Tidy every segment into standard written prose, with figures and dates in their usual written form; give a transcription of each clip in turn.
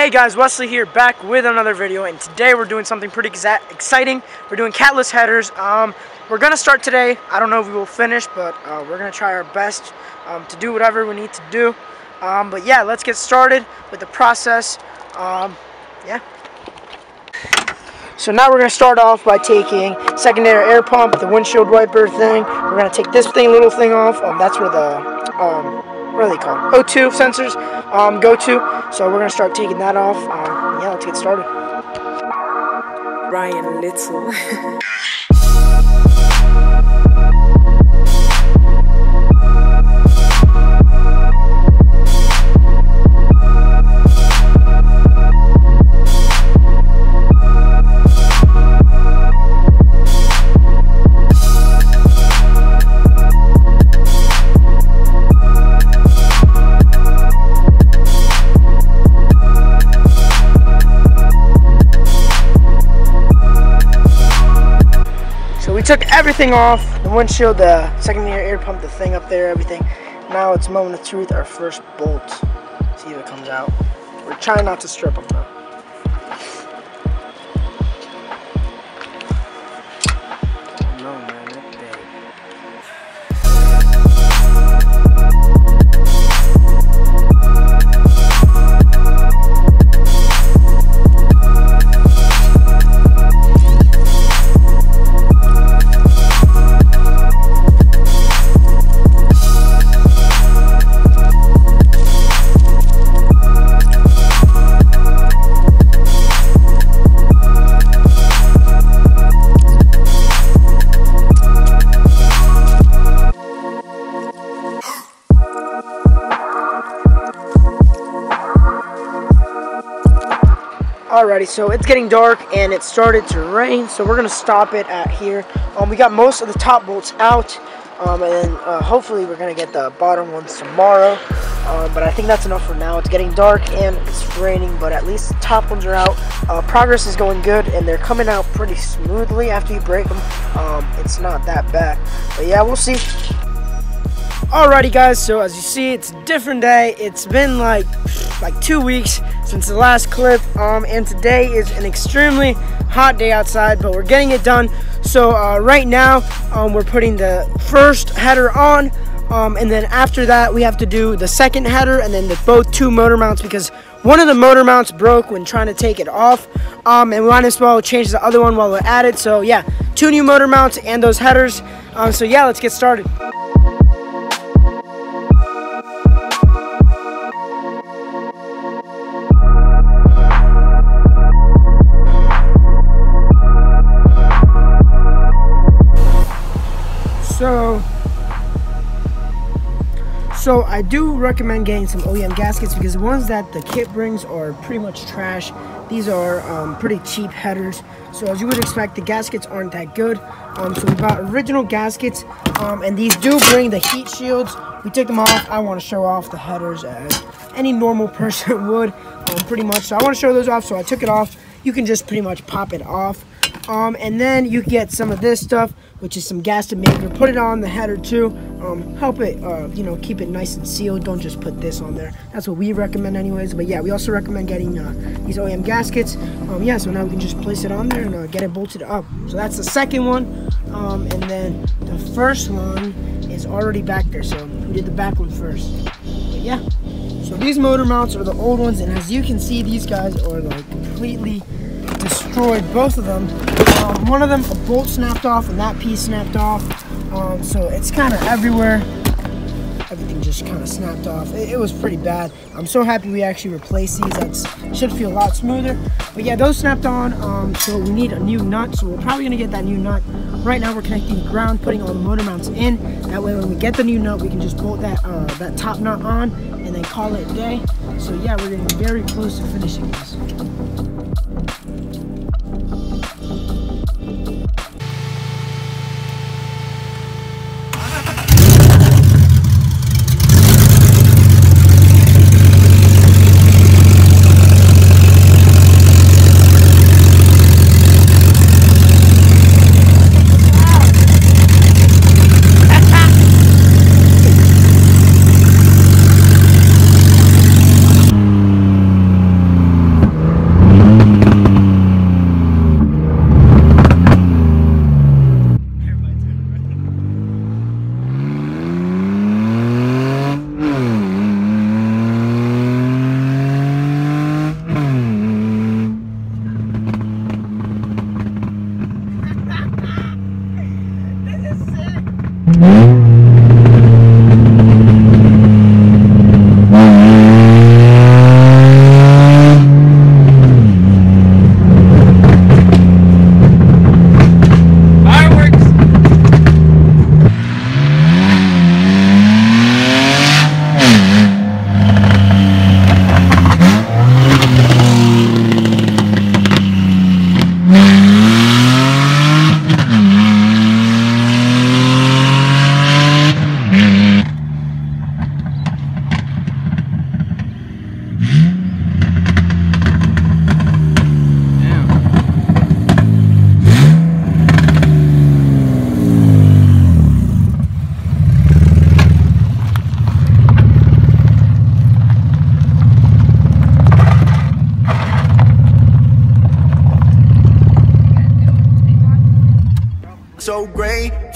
Hey guys, Wesley here, back with another video, and today we're doing something pretty exciting. We're doing catless headers. We're gonna start today. I don't know if we will finish, but we're gonna try our best to do whatever we need to do. But yeah, let's get started with the process. Yeah. So now we're gonna start off by taking secondary air pump, the windshield wiper thing. We're gonna take this little thing off. That's where the what are they called? O2 sensors go to. So we're gonna start taking that off. Yeah, let's get started. Ryan Little. We took everything off, the windshield, the secondary air pump, the thing up there, everything. Now it's moment of truth, our first bolt. See if it comes out. We're trying not to strip them though. No, man, that big. Alrighty, so it's getting dark and it started to rain, so we're gonna stop it at here. We got most of the top bolts out, and then hopefully we're gonna get the bottom ones tomorrow. But I think that's enough for now. It's getting dark and it's raining, but at least the top ones are out. Progress is going good, and they're coming out pretty smoothly after you break them. It's not that bad, but yeah, we'll see. Alrighty guys, so as you see, it's a different day. It's been like 2 weeks since the last clip, and today is an extremely hot day outside, but we're getting it done. So right now we're putting the first header on, and then after that we have to do the second header, and then both two motor mounts, because one of the motor mounts broke when trying to take it off, and we might as well change the other one while we're at it. So yeah, two new motor mounts and those headers. So yeah, let's get started. So I do recommend getting some OEM gaskets, because the ones that the kit brings are pretty much trash. These are pretty cheap headers, so as you would expect, the gaskets aren't that good. So we bought original gaskets, and these do bring the heat shields. We took them off. I want to show off the headers as any normal person would, pretty much. So I want to show those off, so I took it off. You can just pretty much pop it off. And then you get some of this stuff, which is some gasket maker. Put it on the header too. Help it, keep it nice and sealed. Don't just put this on there. That's what we recommend anyways. But yeah, we also recommend getting these OEM gaskets. Yeah, so now we can just place it on there and get it bolted up. So that's the second one. And then the first one is already back there. So we did the back one first. But yeah. So these motor mounts are the old ones, and as you can see, these guys are like completely destroyed, both of them. One of them, a bolt snapped off, and that piece snapped off. So it's kind of everywhere. Everything just kind of snapped off. It was pretty bad. I'm so happy we actually replaced these. That should feel a lot smoother. But yeah, those snapped on. So we need a new nut. So we're probably gonna get that new nut. Right now we're connecting the ground, putting all the motor mounts in. That way, when we get the new nut, we can just bolt that that top nut on and then call it a day. So yeah, we're getting very close to finishing this.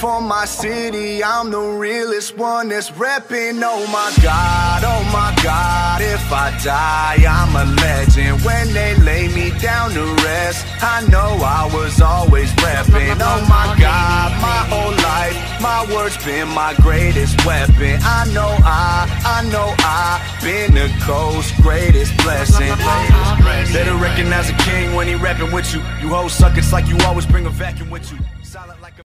for my city, I'm the realest one that's reppin'. Oh my God, if I die, I'm a legend. When they lay me down to rest, I know I was always reppin'. Oh my God, my whole life, my words been my greatest weapon. I know I been the coast's greatest blessing. Better recognize a king when he rapping with you. You hoes suck, it's like you always bring a vacuum with you. Silent like a